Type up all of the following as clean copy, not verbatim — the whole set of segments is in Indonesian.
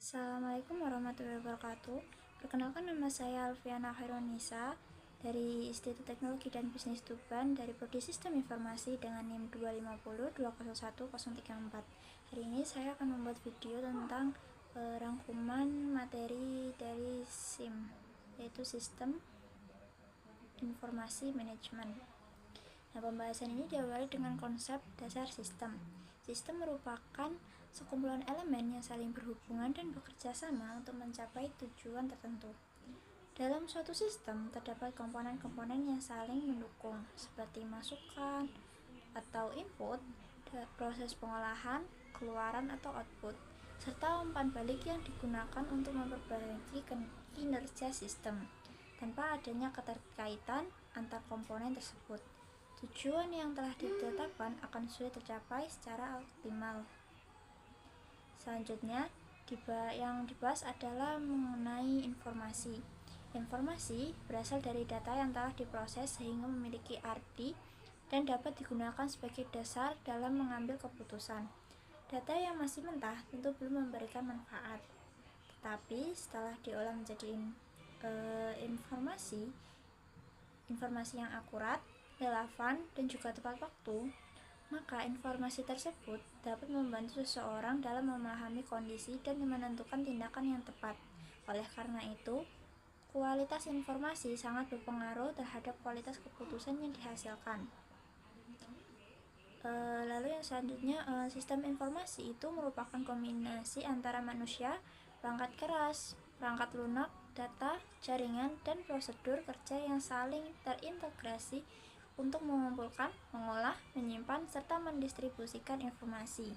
Assalamualaikum warahmatullahi wabarakatuh. Perkenalkan, nama saya Alfiana Khairunisa dari Institut Teknologi dan Bisnis Tuban dari Prodi Sistem Informasi dengan NIM 250201034. Hari ini saya akan membuat video tentang rangkuman materi dari SIM, yaitu Sistem Informasi Manajemen. Nah, pembahasan ini diawali dengan konsep dasar sistem. Sistem merupakan sekumpulan elemen yang saling berhubungan dan bekerja sama untuk mencapai tujuan tertentu. Dalam suatu sistem terdapat komponen-komponen yang saling mendukung, seperti masukan atau input, proses pengolahan, keluaran atau output, serta umpan balik yang digunakan untuk memperbaiki kinerja sistem tanpa adanya keterkaitan antar komponen tersebut. Tujuan yang telah ditetapkan akan sulit tercapai secara optimal. Selanjutnya, yang dibahas adalah mengenai informasi. Informasi berasal dari data yang telah diproses sehingga memiliki arti dan dapat digunakan sebagai dasar dalam mengambil keputusan. Data yang masih mentah tentu belum memberikan manfaat, tetapi setelah diolah menjadi informasi yang akurat, relevan, dan juga tepat waktu, maka informasi tersebut dapat membantu seseorang dalam memahami kondisi dan menentukan tindakan yang tepat. Oleh karena itu, kualitas informasi sangat berpengaruh terhadap kualitas keputusan yang dihasilkan. Lalu yang selanjutnya, sistem informasi itu merupakan kombinasi antara manusia, perangkat keras, perangkat lunak, data, jaringan, dan prosedur kerja yang saling terintegrasi untuk mengumpulkan, mengolah, menyimpan, serta mendistribusikan informasi.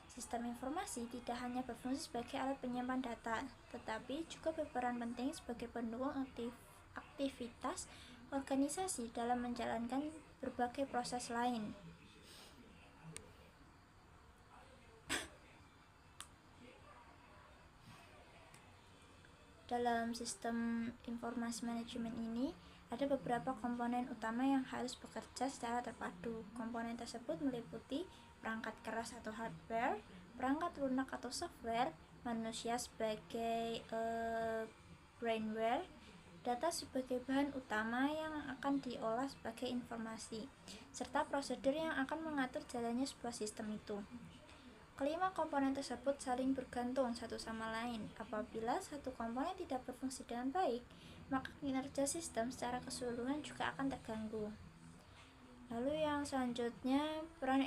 Sistem informasi tidak hanya berfungsi sebagai alat penyimpan data, tetapi juga berperan penting sebagai pendukung aktivitas organisasi dalam menjalankan berbagai proses lain. Dalam sistem informasi manajemen ini, ada beberapa komponen utama yang harus bekerja secara terpadu. Komponen tersebut meliputi perangkat keras atau hardware, perangkat lunak atau software, manusia sebagai brainware, data sebagai bahan utama yang akan diolah sebagai informasi, serta prosedur yang akan mengatur jalannya sebuah sistem itu. Kelima komponen tersebut saling bergantung satu sama lain. Apabila satu komponen tidak berfungsi dengan baik, maka kinerja sistem secara keseluruhan juga akan terganggu. Lalu yang selanjutnya, peran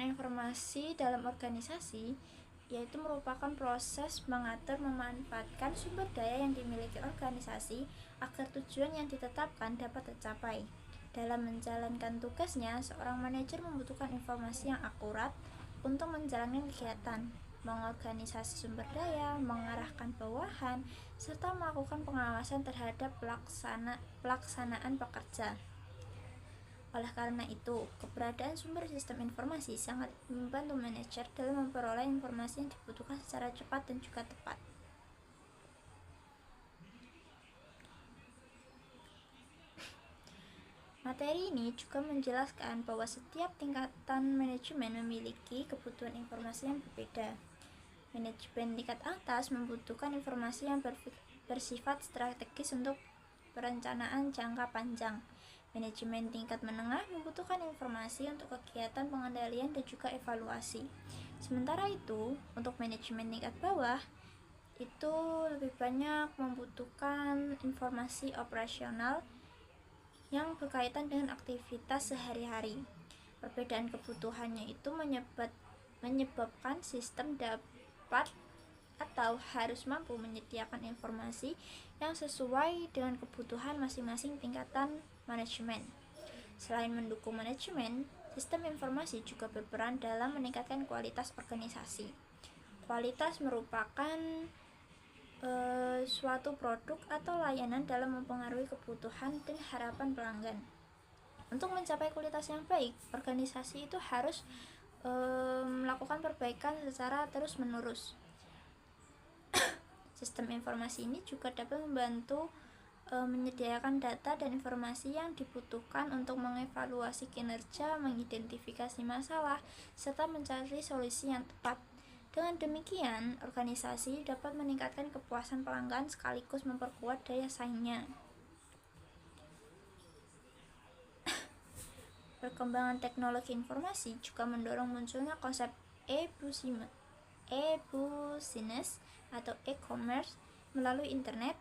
informasi dalam organisasi, yaitu merupakan proses mengatur memanfaatkan sumber daya yang dimiliki organisasi agar tujuan yang ditetapkan dapat tercapai. Dalam menjalankan tugasnya, seorang manajer membutuhkan informasi yang akurat untuk menjalankan kegiatan, mengorganisasi sumber daya, mengarahkan bawahan, serta melakukan pengawasan terhadap pelaksanaan pekerja. Oleh karena itu, keberadaan sumber sistem informasi sangat membantu manajer dalam memperoleh informasi yang dibutuhkan secara cepat dan juga tepat. Materi ini juga menjelaskan bahwa setiap tingkatan manajemen memiliki kebutuhan informasi yang berbeda. Manajemen tingkat atas membutuhkan informasi yang bersifat strategis untuk perencanaan jangka panjang. Manajemen tingkat menengah membutuhkan informasi untuk kegiatan pengendalian dan juga evaluasi. Sementara itu, untuk manajemen tingkat bawah, itu lebih banyak membutuhkan informasi operasional yang berkaitan dengan aktivitas sehari-hari. Perbedaan kebutuhannya itu menyebabkan sistem dapat atau harus mampu menyediakan informasi yang sesuai dengan kebutuhan masing-masing tingkatan manajemen. Selain mendukung manajemen, sistem informasi juga berperan dalam meningkatkan kualitas organisasi. Kualitas merupakan suatu produk atau layanan dalam mempengaruhi kebutuhan dan harapan pelanggan. Untuk mencapai kualitas yang baik, organisasi itu harus melakukan perbaikan secara terus-menerus. Sistem informasi ini juga dapat membantu menyediakan data dan informasi yang dibutuhkan untuk mengevaluasi kinerja, mengidentifikasi masalah, serta mencari solusi yang tepat. Dengan demikian, organisasi dapat meningkatkan kepuasan pelanggan sekaligus memperkuat daya saingnya. Perkembangan teknologi informasi juga mendorong munculnya konsep e-business atau e-commerce. Melalui internet,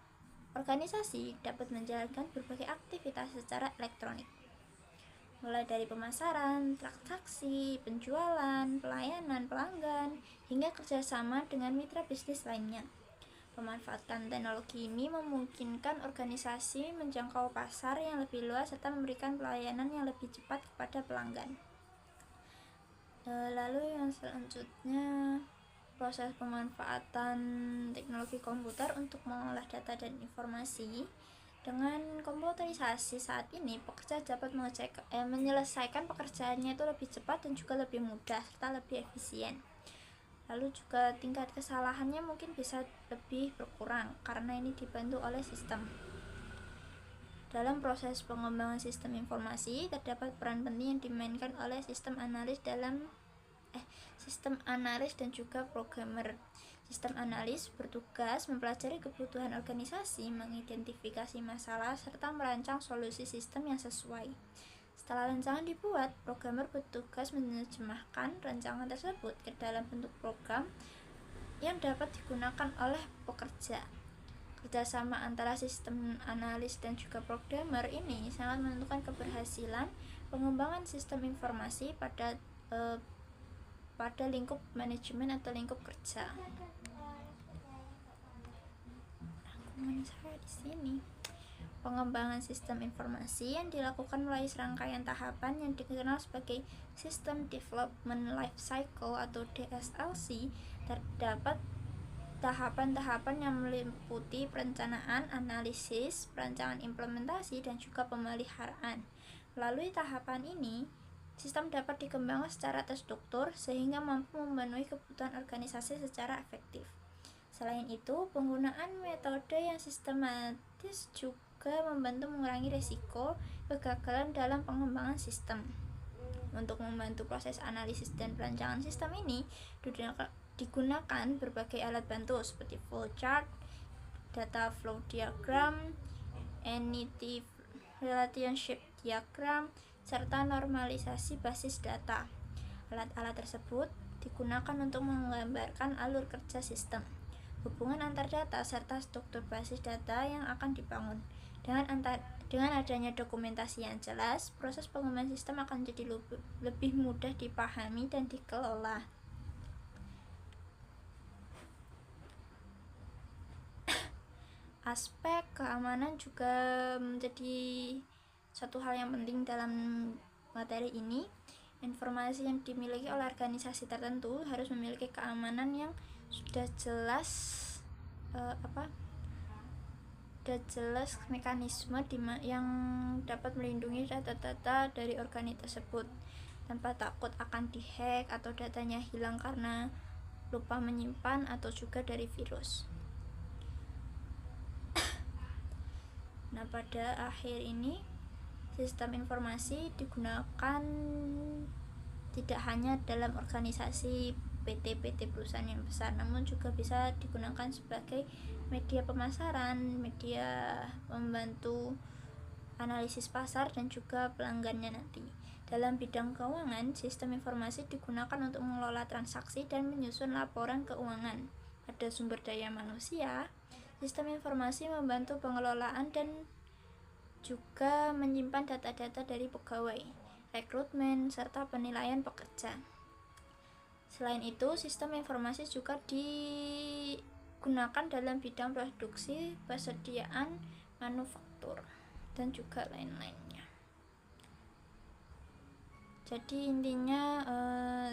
organisasi dapat menjalankan berbagai aktivitas secara elektronik, mulai dari pemasaran, transaksi, penjualan, pelayanan pelanggan, hingga kerjasama dengan mitra bisnis lainnya. Pemanfaatan teknologi ini memungkinkan organisasi menjangkau pasar yang lebih luas serta memberikan pelayanan yang lebih cepat kepada pelanggan. Lalu yang selanjutnya, proses pemanfaatan teknologi komputer untuk mengolah data dan informasi. Dengan komputerisasi saat ini, pekerja dapat menyelesaikan pekerjaannya itu lebih cepat dan juga lebih mudah serta lebih efisien. Lalu juga tingkat kesalahannya mungkin bisa lebih berkurang karena ini dibantu oleh sistem. Dalam proses pengembangan sistem informasi, terdapat peran penting yang dimainkan oleh sistem analis dan juga programmer. Sistem analis bertugas mempelajari kebutuhan organisasi, mengidentifikasi masalah, serta merancang solusi sistem yang sesuai. Setelah rancangan dibuat, programmer bertugas menerjemahkan rancangan tersebut ke dalam bentuk program yang dapat digunakan oleh pekerja. Kerjasama antara sistem analis dan juga programmer ini sangat menentukan keberhasilan pengembangan sistem informasi pada lingkup manajemen atau lingkup kerja. Saya di sini. Pengembangan sistem informasi yang dilakukan melalui serangkaian tahapan yang dikenal sebagai System Development Life Cycle atau DSLC. Terdapat tahapan-tahapan yang meliputi perencanaan, analisis, perancangan implementasi, dan juga pemeliharaan. Melalui tahapan ini, sistem dapat dikembangkan secara terstruktur sehingga mampu memenuhi kebutuhan organisasi secara efektif. Selain itu, penggunaan metode yang sistematis juga membantu mengurangi risiko kegagalan dalam pengembangan sistem. Untuk membantu proses analisis dan perancangan sistem ini, digunakan berbagai alat bantu seperti flowchart, data flow diagram, entity relationship diagram, serta normalisasi basis data. Alat-alat tersebut digunakan untuk menggambarkan alur kerja sistem, hubungan antar data, serta struktur basis data yang akan dibangun. Dengan adanya dokumentasi yang jelas, proses pengembangan sistem akan jadi lebih mudah dipahami dan dikelola. Aspek keamanan juga menjadi satu hal yang penting dalam materi ini. Informasi yang dimiliki oleh organisasi tertentu harus memiliki keamanan yang sudah jelas mekanisme yang dapat melindungi data-data dari organisasi tersebut tanpa takut akan dihack atau datanya hilang karena lupa menyimpan atau juga dari virus. Nah, pada akhir ini sistem informasi digunakan tidak hanya dalam organisasi PT perusahaan yang besar, namun juga bisa digunakan sebagai media pemasaran, media membantu analisis pasar dan juga pelanggannya nanti. Dalam bidang keuangan, sistem informasi digunakan untuk mengelola transaksi dan menyusun laporan keuangan. Pada sumber daya manusia, sistem informasi membantu pengelolaan dan juga menyimpan data-data dari pegawai, rekrutmen, serta penilaian pekerja. Selain itu, sistem informasi juga digunakan dalam bidang produksi, persediaan, manufaktur, dan juga lain-lainnya. Jadi intinya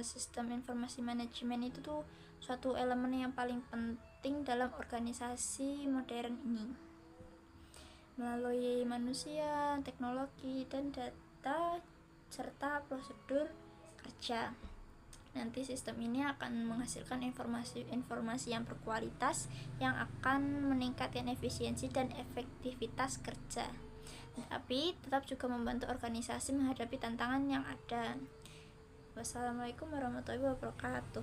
sistem informasi manajemen itu tuh suatu elemen yang paling penting dalam organisasi modern ini. Melalui manusia, teknologi, dan data serta prosedur kerja, nanti sistem ini akan menghasilkan informasi yang berkualitas yang akan meningkatkan efisiensi dan efektivitas kerja, tapi tetap juga membantu organisasi menghadapi tantangan yang ada. Wassalamualaikum warahmatullahi wabarakatuh.